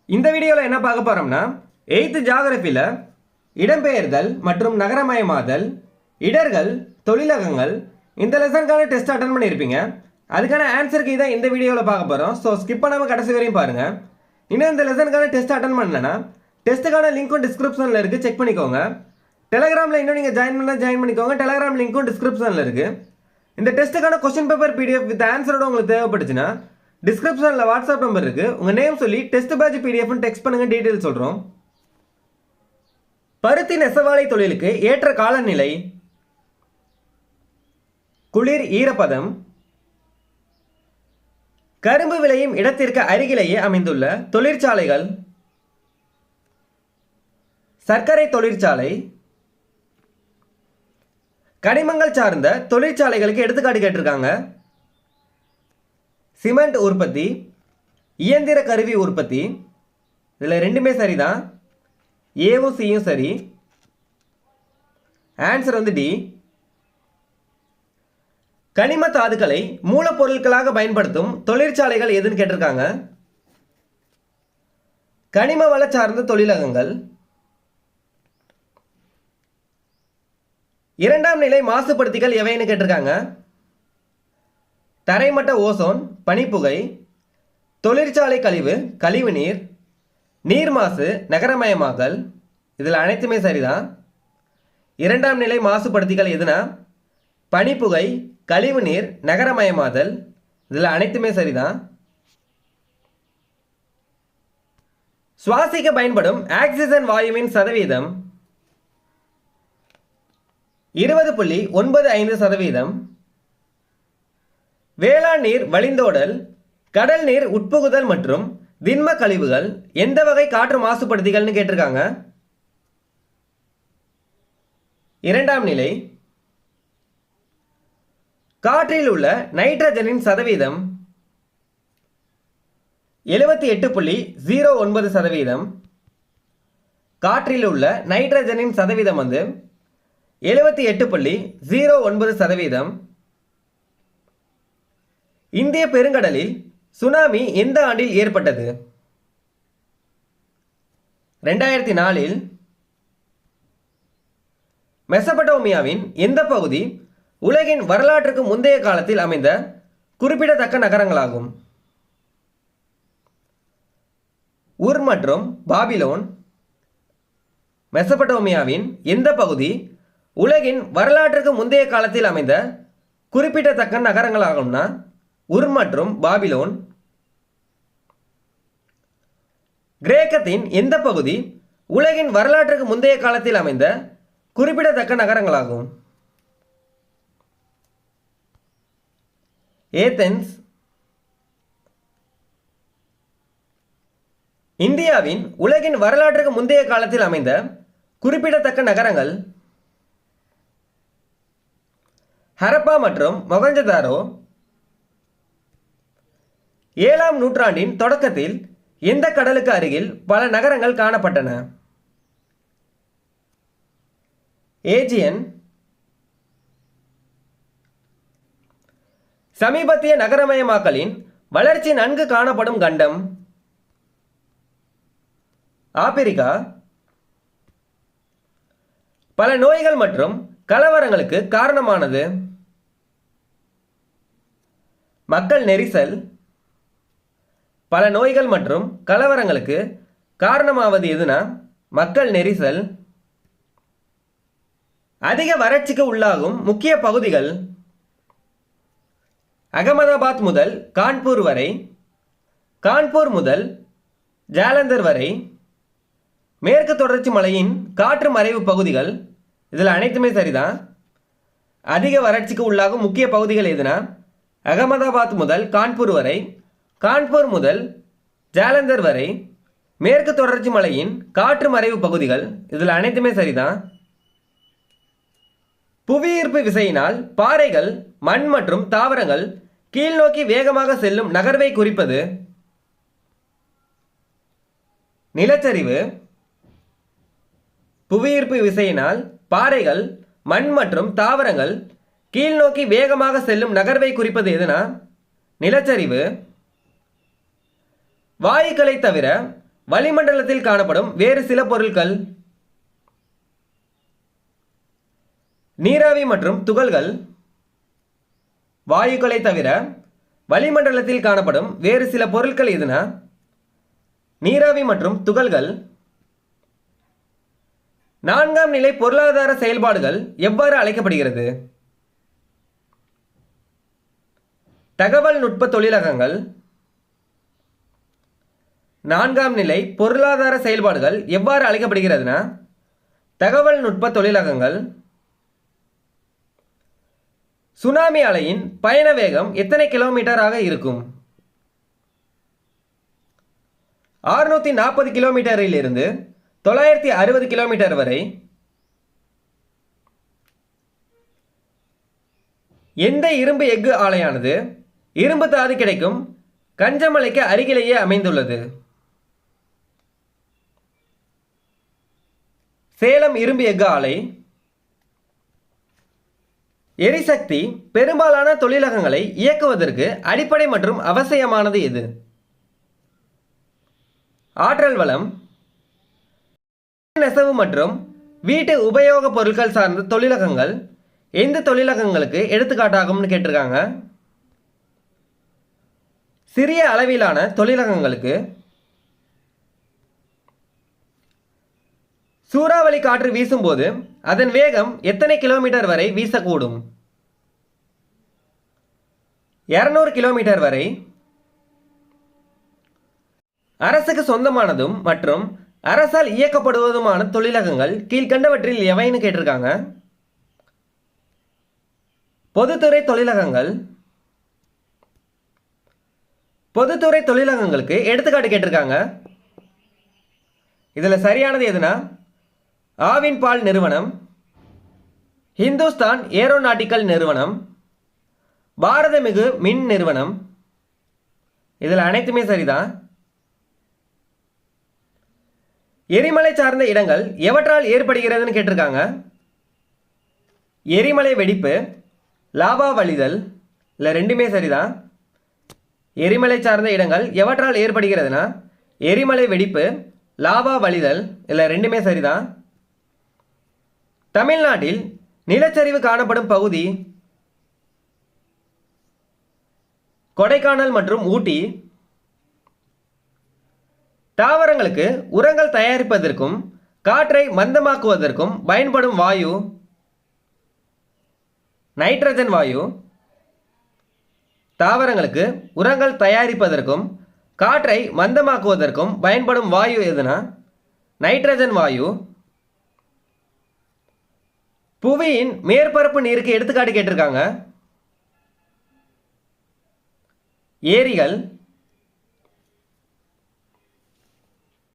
இந்த வீடியோவில் என்ன பார்க்க போகிறோம்னா 8th ஜியாகிரபியில் இடம்பெயர்தல் மற்றும் நகரமயமாதல், இடர்கள், தொழிலகங்கள் இந்த லெசனுக்கான டெஸ்ட் அட்டன் பண்ணியிருப்பீங்க. அதுக்கான ஆன்சருக்கு தான் இந்த வீடியோவில் பார்க்க போகிறோம். ஸோ ஸ்கிப் பண்ணாமல் கடைசி வரையும் பாருங்கள். இன்னும் இந்த லெசனுக்கான டெஸ்ட் அட்டன் பண்ணலன்னா டெஸ்ட்டுக்கான லிங்க்கும் டிஸ்கிரிப்ஷனில் இருக்குது, செக் பண்ணிக்கோங்க. டெலகிராமில் இன்னும் நீங்கள் ஜாயின் பண்ணிக்கோங்க. டெலகிராம் லிங்க்கும் டிஸ்கிரிப்ஷனில் இருக்குது. இந்த டெஸ்ட்டுக்கான கொஸ்டின் பேப்பர் பிடிஎஃப் வித் ஆன்சரோட உங்களுக்கு தேவைப்பட்டுச்சுன்னா டிஸ்கிரிப்ஷனில் வாட்ஸ்அப் நம்பர் இருக்குது. உங்கள் நேம் சொல்லி டெஸ்ட் பேட்ச் பிடிஎஃப்னு டெக்ஸ்ட் பண்ணுங்கள், டீட்டெயில் சொல்கிறோம். பருத்தி நெசவாலை தொழிலுக்கு ஏற்ற காலநிலை: குளிர், ஈரப்பதம். கரும்பு விளையும் இடத்திற்கு அருகிலேயே அமைந்துள்ள தொழிற்சாலைகள்: சர்க்கரை தொழிற்சாலை. கனிமங்கள் சார்ந்த தொழிற்சாலைகளுக்கு எடுத்துக்காட்டு கேட்டிருக்காங்க: சிமெண்ட் உற்பத்தி, இயந்திர கருவி உற்பத்தி. இதில் ரெண்டுமே சரிதான், ஏவும் சியும் சரி. Answer D. கனிம தாதுக்களை மூலப்பொருட்களாக பயன்படுத்தும் தொழிற்சாலைகள் எதுன்னு கேட்டிருக்காங்க: கனிம வள சார்ந்த தொழிலகங்கள். இரண்டாம் நிலை மாசுபடுத்திகள் எவைன்னு கேட்டிருக்காங்க: தரைமட்ட ஓசோன், பனிப்புகை, தொழிற்சாலை கழிவு, கழிவுநீர், நீர் மாசு, நகரமயமாக்கல். இதில் அனைத்துமே சரிதான். இரண்டாம் நிலை மாசுபடுத்திகள் எதுனா பனிப்புகை, கழிவுநீர், நகரமயமாதல். இதில் அனைத்துமே சரிதான். சுவாசிக்க பயன்படும் ஆக்சிஜன் வாயுவின் சதவீதம் 20.95%. வேளாண் நீர் வழிந்தோடல், கடல் நீர் உட்புகுதல் மற்றும் திண்ம கழிவுகள் எந்த வகை காற்று மாசுபடுத்திகள்னு கேட்டிருக்காங்க: இரண்டாம் நிலை. காற்றில் உள்ள நைட்ரஜனின் சதவீதம் 78.09%. காற்றில் உள்ள நைட்ரஜனின் சதவீதம் 78.09%. இந்திய பெருங்கடலில் சுனாமி எந்த ஆண்டில் ஏற்பட்டது? 2004. மெசபடோமியாவின் எந்த பகுதி உலகின் வரலாற்றுக்கு முந்தைய காலத்தில் அமைந்த குறிப்பிடத்தக்க நகரங்களாகும்? உர் மற்றும் பாபிலோன். மெசபடோமியாவின் எந்த பகுதி உலகின் வரலாற்றுக்கு முந்தைய காலத்தில் அமைந்த குறிப்பிடத்தக்க நகரங்களாகும்னா உர் மற்றும் பாபிலோன். கிரேக்கத்தின் எந்த பகுதி உலகின் வரலாற்றுக்கு முந்தைய காலத்தில் அமைந்த குறிப்பிடத்தக்க நகரங்களாகும்? ஏதென்ஸ். இந்தியாவின் உலகின் வரலாற்றுக்கு முந்தைய காலத்தில் அமைந்த குறிப்பிடத்தக்க நகரங்கள்: ஹரப்பா மற்றும் மொகஞ்சதாரோ. 7ஆம் நூற்றாண்டின் தொடக்கத்தில் எந்த கடலுக்கு அருகில் பல நகரங்கள் காணப்பட்டன? ஏஜியன். சமீபத்திய நகரமயமாக்கலின் வளர்ச்சி நன்கு காணப்படும் கண்டம்: ஆப்பிரிக்கா. பல நோய்கள் மற்றும் கலவரங்களுக்கு காரணமானது: மக்கள் நெரிசல். பல நோய்கள் மற்றும் கலவரங்களுக்கு காரணமாவது எதுனா மக்கள் நெரிசல். அதிக வறட்சிக்கு உள்ளாகும் முக்கிய பகுதிகள்: அகமதாபாத் முதல் கான்பூர் வரை, கான்பூர் முதல் ஜாலந்தர் வரை. மேற்கு தொடர்ச்சி மலையின் காற்று மறைவு பகுதிகள். இதில் அனைத்துமே சரிதான். அதிக வறட்சிக்கு உள்ளாகும் முக்கிய பகுதிகள் எதுனா அகமதாபாத் முதல் கான்பூர் வரை, கான்பூர் முதல் ஜாலந்தர் வரை. மேற்கு தொடர்ச்சி மலையின் காற்று மறைவு பகுதிகள். இதில் அனைத்துமே சரிதான். புவியீர்ப்பு விசையினால் பாறைகள், மண் மற்றும் தாவரங்கள் கீழ்நோக்கி வேகமாக செல்லும் நகர்வை குறிப்பது: நிலச்சரிவு. புவியீர்ப்பு விசையினால் பாறைகள், மண் மற்றும் தாவரங்கள் கீழ்நோக்கி வேகமாக செல்லும் நகர்வை குறிப்பது எதுனா நிலச்சரிவு. வாயுக்களை தவிர வளிமண்டலத்தில் காணப்படும் வேறு சில பொருட்கள். நீராவி மற்றும் துகள்கள். வாயுக்களை தவிர வளிமண்டலத்தில் காணப்படும் வேறு சில பொருட்கள் எதுனா நீராவி மற்றும் துகள்கள். நான்காம் நிலை பொருளாதார செயல்பாடுகள் எவ்வாறு அழைக்கப்படுகிறது? தகவல் நுட்ப தொழிலகங்கள். நான்காம் நிலை பொருளாதார செயல்பாடுகள் எவ்வாறு அழைக்கப்படுகிறதுனா தகவல் நுட்ப தொழிலகங்கள். சுனாமி அலையின் பயண வேகம் எத்தனை கிலோமீட்டராக இருக்கும்? 640 கிலோமீட்டரில் இருந்து 960 கிலோமீட்டர் வரை. எந்த இரும்பு எஃகு ஆலையானது இரும்பு தாது கிடைக்கும் கஞ்சமலைக்கு அருகிலேயே அமைந்துள்ளது? சேலம் இரும்பு எஃகு ஆலை. எரிசக்தி பெரும்பாலான தொழிலகங்களை இயக்குவதற்கு அடிப்படை மற்றும் அவசியமானது எது? ஆற்றல் வளம். நெசவு மற்றும் வீட்டு உபயோக பொருட்கள் சார்ந்த தொழிலகங்கள் எந்த தொழிலகங்களுக்கு எடுத்துக்காட்டாகும்னு கேட்டிருக்காங்க. சிறிய அளவிலான தொழிலகங்களுக்கு. சூறாவளி காற்று வீசும்போது அதன் வேகம் எத்தனை கிலோமீட்டர் வரை வீசக்கூடும்? 200 கிலோமீட்டர் வரை. அரசுக்கு சொந்தமானதும் மற்றும் அரசால் இயக்கப்படுவதுமான தொழிலகங்கள் கீழ்கண்டவற்றில் எவைன்னு கேட்டிருக்காங்க. பொதுத்துறை தொழிலகங்கள். பொதுத்துறை தொழிலகங்களுக்கு எடுத்துக்காட்டு கேட்டிருக்காங்க. இதில் சரியானது எதுனா ஆவின் பால் நிறுவனம், ஹிந்துஸ்தான் ஏரோநாட்டிக்கல் நிறுவனம், பாரதமிகு மின் நிறுவனம். இதில் அனைத்துமே சரிதான். எரிமலை சார்ந்த இடங்கள் எவற்றால் ஏற்படுகிறதுன்னு கேட்டிருக்காங்க. எரிமலை வெடிப்பு, லாவா வழிதல். இல்லை ரெண்டுமே சரிதான். எரிமலை சார்ந்த இடங்கள் எவற்றால் ஏற்படுகிறதுனா எரிமலை வெடிப்பு, லாவா வழிதல். இல்லை ரெண்டுமே சரிதான். தமிழ்நாட்டில் நிலச்சரிவு காணப்படும் பகுதி கொடைக்கானல் மற்றும் ஊட்டி. தாவரங்களுக்கு உரங்கள் தயாரிப்பதற்கும் காற்றை மந்தமாக்குவதற்கும் பயன்படும் வாயு நைட்ரஜன் வாயு. தாவரங்களுக்கு உரங்கள் தயாரிப்பதற்கும் காற்றை மந்தமாக்குவதற்கும் பயன்படும் வாயு எதுனா நைட்ரஜன் வாயு. புவியின் மேற்பரப்பு நீருக்கு எடுத்துக்காட்டு கேட்டிருக்காங்க. ஏரிகள்,